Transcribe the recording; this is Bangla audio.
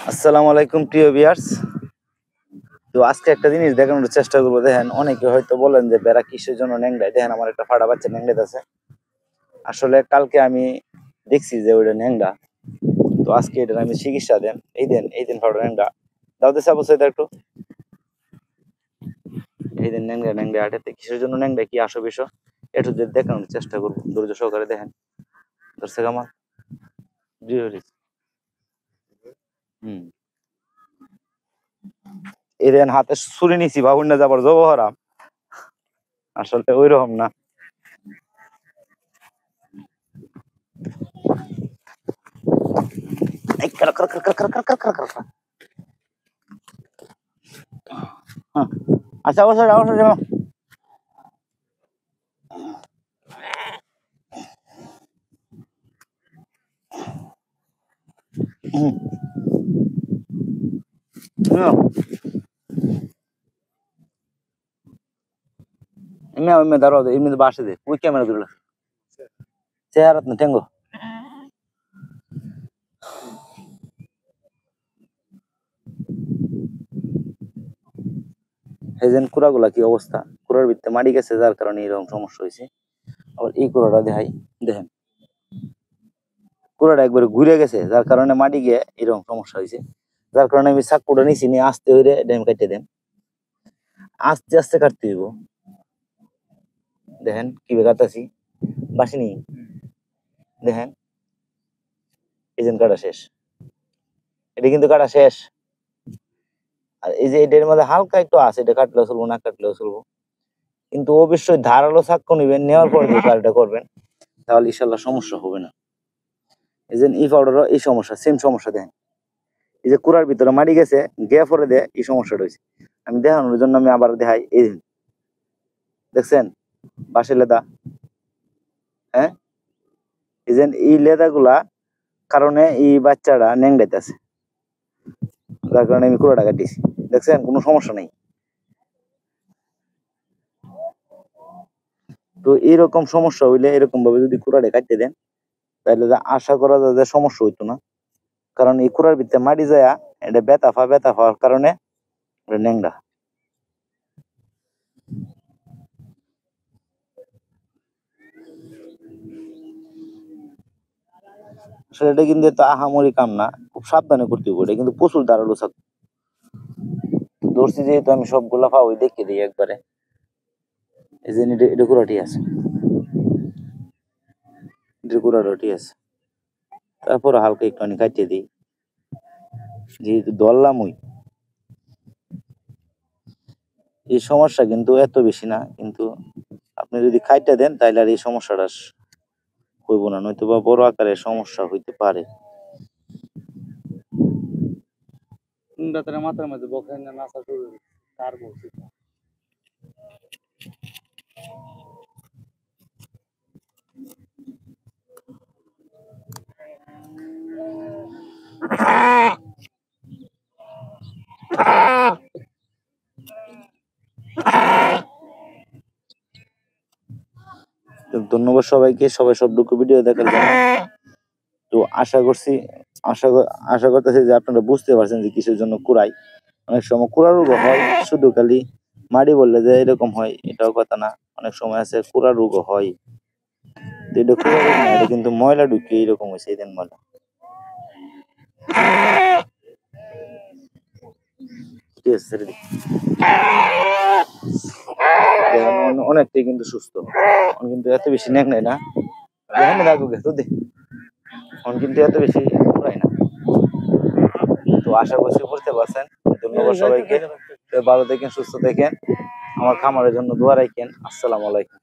আসসালামু আলাইকুম প্রিয় ভিউয়ার্স। তো আজকে একটা জিনিস দেখানোর চেষ্টা করবো। দেখেন, অনেকে হয়তো বলেন যে বেড়া কিসের জন্য ন্যাংড়ায়। দেখেন, আমার একটা ফাড়া বাচ্চা ন্যাংড়াতে আছে। আসলে কালকে আমি দেখছি যে ওইটা ন্যাংড়া। তো আজকে এটা আমি চিকিৎসা দেন, এই দিন ফাড়া ন্যাংড়া দাও দিছে অবশ্যই একটু। এই দিন ন্যাংড়া ন্যাংড়া আটাতে কিসের জন্য ন্যাংড়া, কি আসো বিষয় একটু দেখানোর চেষ্টা করবো ধৈর্য সহকারে। দেখেন দর্শক আমার হম এই দেন হাতে ছুরি নিছি বাবুর না যাবার জব হারাম। আসলে ওই রকম না। আচ্ছা অবশ্যই অবশ্যই। এমনি দাঁড়াও, এমনি বাসে দে ওই ক্যামেরা ধরল চেহারাত না টেঙ্গো। হেজেন কুড়াগুলা কি অবস্থা, কুড়ার ভিতরে মারি গেছে যার কারণে এরকম সমস্যা হয়েছে। আবার এই কুড়াটা দেখাই, দেখেন কুড়াটা একবারে ঘুরে গেছে যার কারণে মাটি গিয়ে এরকম সমস্যা হয়েছে। যার কারণে আমি চাকুটা নিছি নিয়ে আস্তে হইরে ড্যাম কাটতে দেন, আস্তে আস্তে কাটতে হইব। দেখেন কিভাবে কাটতেছি বাসিনি। দেখেন এই যে কাটা শেষ, এটা কিন্তু কাটা শেষ। আর এই যে এটার মধ্যে হালকা একটু আছে, এটা কাটলেও চলবো না কাটলেও চলবো, কিন্তু অবশ্যই ধারালো চাকু নিবেন, নেওয়ার পর যে কাজটা করবেন তাহলে ইনশাল্লাহ সমস্যা হবে না। এই যে এই পাউডারও এই সমস্যা, সেম সমস্যা। দেখেন এই যে কুড়ার ভিতরে মারি গেছে, গিয়ে পরে দেয় এই সমস্যাটা হয়েছে। আমি দেখানোর জন্য আমি আবার দেখাই। এই দেখছেন বাঁশের লেদা, হ্যাঁ এই যে এই লেদা গুলা কারণে এই বাচ্চাটা ন্যাংড়াইতেছে, যার কারণে আমি কুড়াটা কাটিয়েছি। দেখছেন কোনো সমস্যা নেই। তো এইরকম সমস্যা হইলে এরকম ভাবে যদি কুড়াটা কাটতে দেন তাহলে আশা করা যায় যে সমস্যা হইতো না। কারণ এই কুড়ার ভিতরে মাটি যায়, এটা ব্যথা পাওয়ার কারণে ন্যাংরা। আসলে এটা কিন্তু এত আহামরি কাম না, খুব সাবধানে করতে হবে। এটা কিন্তু প্রচুর ধারালো চাকু। ধরছি যেহেতু আমি সবগুলা পাওয়াই দেখে দিই একবারে। এই যে এটা কুড়াটি আছে, এটা কুড়াটি আছে। তারপর হালকা একটুখানি কাটিয়ে দিই, যেহেতু ধরলাম ওই এই সমস্যা কিন্তু এত বেশি না, কিন্তু আপনি যদি খাইটা দেন তাহলে আর এই সমস্যাটা হইব না, নয়তো বা বড় আকারের সমস্যা হইতে পারে। মাথার মধ্যে বকেন না নাসা শুরু কার বলছি। ধন্যবাদ সবাইকে, সবাই সবটুকু ভিডিও দেখার জন্য। তো আশা করতেছি যে আপনারা বুঝতে পারছেন যে কিসের জন্য কুড়াই। অনেক সময় কুড়া রোগ হয়, শুধু খালি মাড়ি বললে যে এরকম হয় এটাও কথা না, অনেক সময় আছে কুড়া রোগ হয়। এটা কুড়া রোগ না, এটা কিন্তু ময়লা ঢুকিয়ে এরকম হয়েছে। এই দেন ময়লা, ঠিক আছে ছেড়ে দিই। অনেকটাই কিন্তু সুস্থ, কিন্তু এত বেশি ন্যাক নেয় না। দেখেন না দাগু গেছে তো কিন্তু এত বেশি কুড়াই না। তো আশা করছি বুঝতে পারছেন। ধন্যবাদ সবাইকে, ভালো থাকেন, সুস্থ থাকেন, আমার খামারের জন্য দোয়া রাখেন। আসসালামু আলাইকুম।